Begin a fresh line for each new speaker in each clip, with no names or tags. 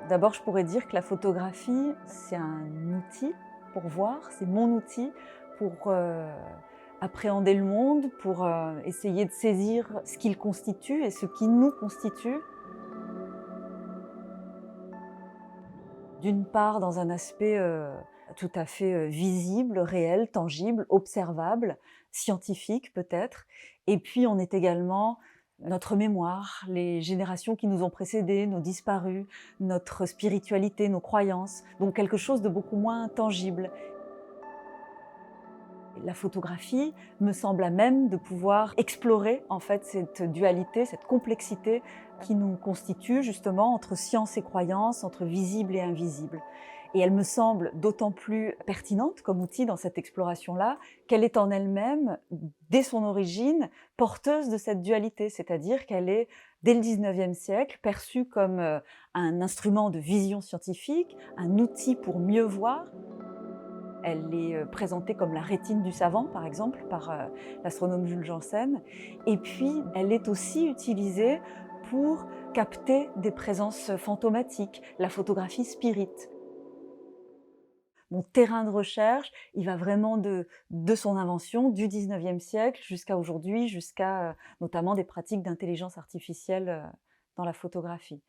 D'abord, je pourrais dire que la photographie, c'est un outil pour voir, c'est mon outil pour appréhender le monde, pour essayer de saisir ce qu'il constitue et ce qui nous constitue. D'une part, dans un aspect tout à fait visible, réel, tangible, observable, scientifique peut-être. Et puis, on est également notre mémoire, les générations qui nous ont précédés, nos disparus, notre spiritualité, nos croyances. Donc quelque chose de beaucoup moins tangible. La photographie me semble à même de pouvoir explorer en fait cette dualité, cette complexité qui nous constitue justement entre science et croyance, entre visible et invisible. Et elle me semble d'autant plus pertinente comme outil dans cette exploration-là qu'elle est en elle-même, dès son origine, porteuse de cette dualité, c'est-à-dire qu'elle est, dès le 19e siècle, perçue comme un instrument de vision scientifique, un outil pour mieux voir. Elle est présentée comme la rétine du savant, par exemple, par l'astronome Jules Janssen. Et puis, elle est aussi utilisée pour capter des présences fantomatiques, la photographie spirit. Mon terrain de recherche, il va vraiment de son invention, du 19e siècle jusqu'à aujourd'hui, jusqu'à notamment des pratiques d'intelligence artificielle dans la photographie.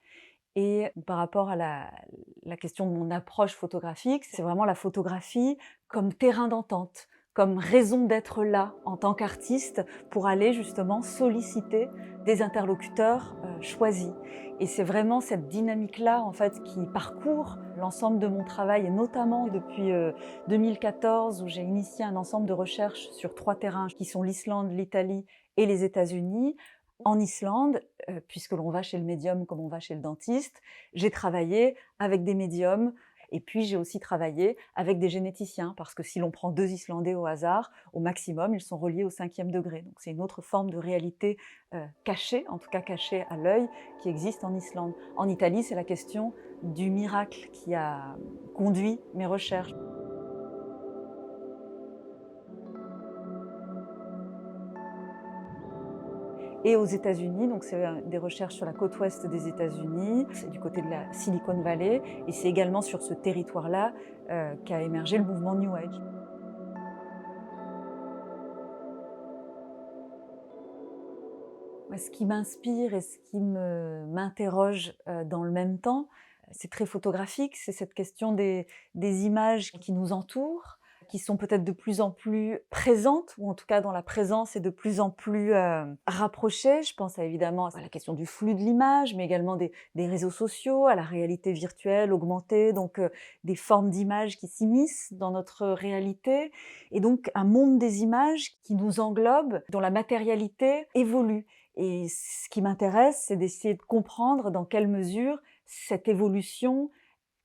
Et par rapport à la question de mon approche photographique, c'est vraiment la photographie comme terrain d'entente, comme raison d'être là en tant qu'artiste pour aller justement solliciter des interlocuteurs choisis. Et c'est vraiment cette dynamique-là en fait qui parcourt l'ensemble de mon travail et notamment depuis 2014 où j'ai initié un ensemble de recherches sur 3 terrains qui sont l'Islande, l'Italie et les États-Unis. En Islande, puisque l'on va chez le médium comme on va chez le dentiste, j'ai travaillé avec des médiums et puis j'ai aussi travaillé avec des généticiens parce que si l'on prend 2 Islandais au hasard, au maximum, ils sont reliés au 5e degré. Donc c'est une autre forme de réalité cachée, en tout cas cachée à l'œil, qui existe en Islande. En Italie, c'est la question du miracle qui a conduit mes recherches. Et aux États-Unis, donc c'est des recherches sur la côte ouest des États-Unis, c'est du côté de la Silicon Valley, et c'est également sur ce territoire-là qu'a émergé le mouvement New Age. Moi, ce qui m'inspire et ce qui m'interroge dans le même temps, c'est très photographique, c'est cette question des images qui nous entourent, qui sont peut-être de plus en plus présentes, ou en tout cas dont la présence est de plus en plus rapprochée. Je pense évidemment à la question du flux de l'image, mais également des réseaux sociaux, à la réalité virtuelle, augmentée, donc des formes d'images qui s'immiscent dans notre réalité, et donc un monde des images qui nous englobe, dont la matérialité évolue. Et ce qui m'intéresse, c'est d'essayer de comprendre dans quelle mesure cette évolution,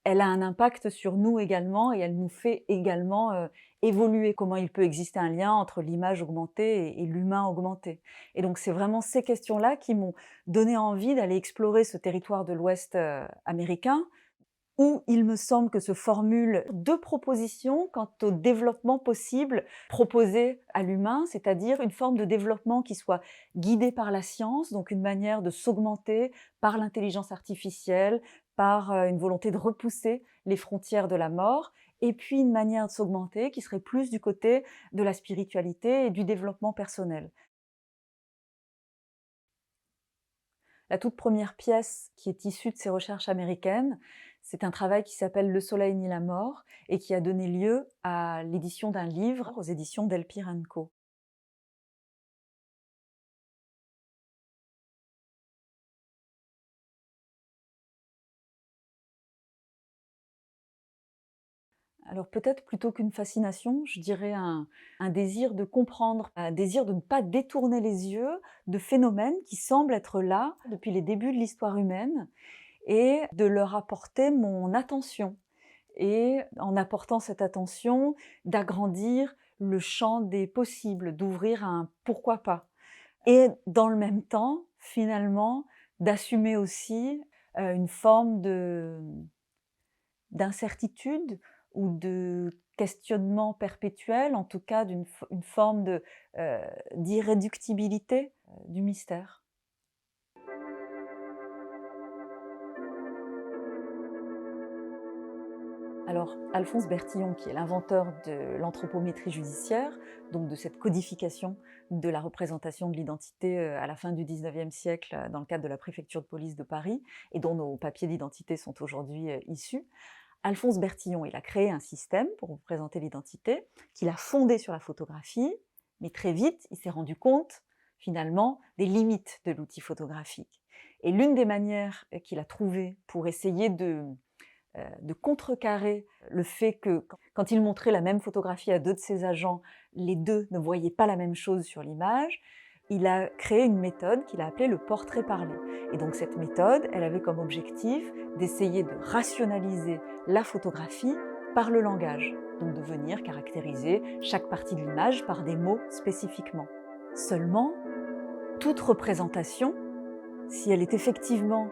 elle a un impact sur nous également et elle nous fait également évoluer. Comment il peut exister un lien entre l'image augmentée et l'humain augmenté. Et donc c'est vraiment ces questions-là qui m'ont donné envie d'aller explorer ce territoire de l'Ouest américain, où il me semble que se formulent 2 propositions quant au développement possible proposé à l'humain, c'est-à-dire une forme de développement qui soit guidée par la science, donc une manière de s'augmenter par l'intelligence artificielle, par une volonté de repousser les frontières de la mort, et puis une manière de s'augmenter qui serait plus du côté de la spiritualité et du développement personnel. La toute première pièce qui est issue de ces recherches américaines, c'est un travail qui s'appelle Le soleil ni la mort et qui a donné lieu à l'édition d'un livre aux éditions Delpire & Co. Alors peut-être plutôt qu'une fascination, je dirais un désir de comprendre, un désir de ne pas détourner les yeux de phénomènes qui semblent être là depuis les débuts de l'histoire humaine et de leur apporter mon attention. Et en apportant cette attention, d'agrandir le champ des possibles, d'ouvrir un pourquoi pas. Et dans le même temps, finalement, d'assumer aussi une forme d'incertitude ou de questionnement perpétuel, en tout cas une forme d'irréductibilité du mystère. Alors, Alphonse Bertillon, qui est l'inventeur de l'anthropométrie judiciaire, donc de cette codification de la représentation de l'identité à la fin du 19e siècle dans le cadre de la préfecture de police de Paris, et dont nos papiers d'identité sont aujourd'hui issus. Alphonse Bertillon, il a créé un système pour représenter l'identité, qu'il a fondé sur la photographie, mais très vite, il s'est rendu compte, finalement, des limites de l'outil photographique. Et l'une des manières qu'il a trouvées pour essayer de contrecarrer le fait que, quand il montrait la même photographie à deux de ses agents, les deux ne voyaient pas la même chose sur l'image, il a créé une méthode qu'il a appelée le portrait parlé. Et donc cette méthode, elle avait comme objectif d'essayer de rationaliser la photographie par le langage, donc de venir caractériser chaque partie de l'image par des mots spécifiquement. Seulement, toute représentation, si elle est effectivement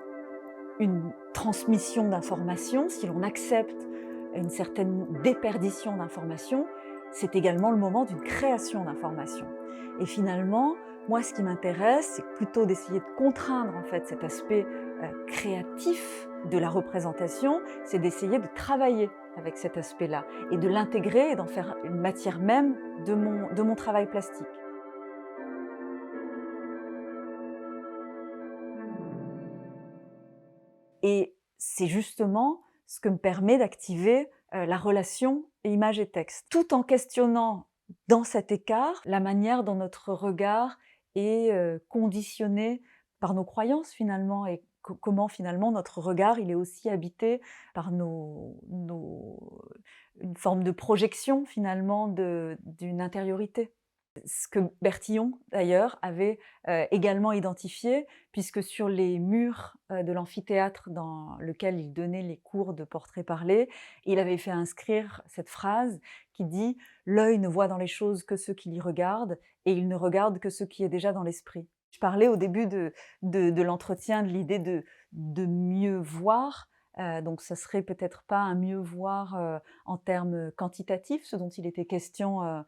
une transmission d'informations, si l'on accepte une certaine déperdition d'informations, c'est également le moment d'une création d'informations. Et finalement, moi, ce qui m'intéresse, c'est plutôt d'essayer de contraindre en fait cet aspect créatif de la représentation, c'est d'essayer de travailler avec cet aspect-là et de l'intégrer et d'en faire une matière même de mon travail plastique. Et c'est justement ce que me permet d'activer la relation image et texte, tout en questionnant dans cet écart la manière dont notre regard est conditionné par nos croyances finalement, et comment finalement notre regard il est aussi habité par une forme de projection finalement d'une intériorité. Ce que Bertillon, d'ailleurs, avait également identifié, puisque sur les murs de l'amphithéâtre dans lequel il donnait les cours de portrait parlé, il avait fait inscrire cette phrase qui dit « L'œil ne voit dans les choses que ce qu'il y regarde, et il ne regarde que ce qui est déjà dans l'esprit ». Je parlais au début de l'entretien de l'idée de mieux voir, donc ça serait peut-être pas un mieux voir en termes quantitatifs, ce dont il était question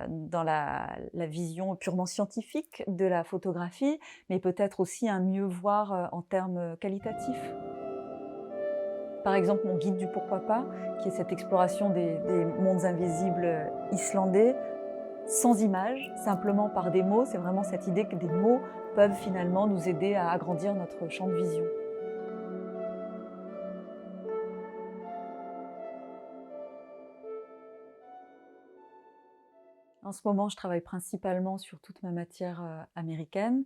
dans la vision purement scientifique de la photographie, mais peut-être aussi un mieux voir en termes qualitatifs. Par exemple, mon guide du pourquoi pas, qui est cette exploration des mondes invisibles islandais, sans images, simplement par des mots, c'est vraiment cette idée que des mots peuvent finalement nous aider à agrandir notre champ de vision. En ce moment, je travaille principalement sur toute ma matière américaine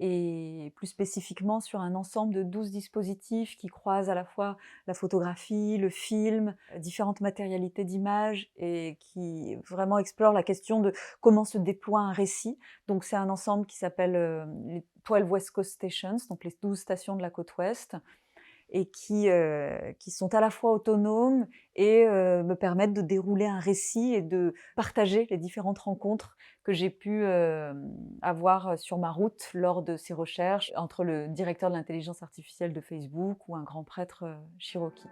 et plus spécifiquement sur un ensemble de 12 dispositifs qui croisent à la fois la photographie, le film, différentes matérialités d'image et qui vraiment explorent la question de comment se déploie un récit. Donc c'est un ensemble qui s'appelle les 12 West Coast Stations, donc les 12 stations de la côte ouest, et qui sont à la fois autonomes et me permettent de dérouler un récit et de partager les différentes rencontres que j'ai pu avoir sur ma route lors de ces recherches entre le directeur de l'intelligence artificielle de Facebook ou un grand prêtre cherokee.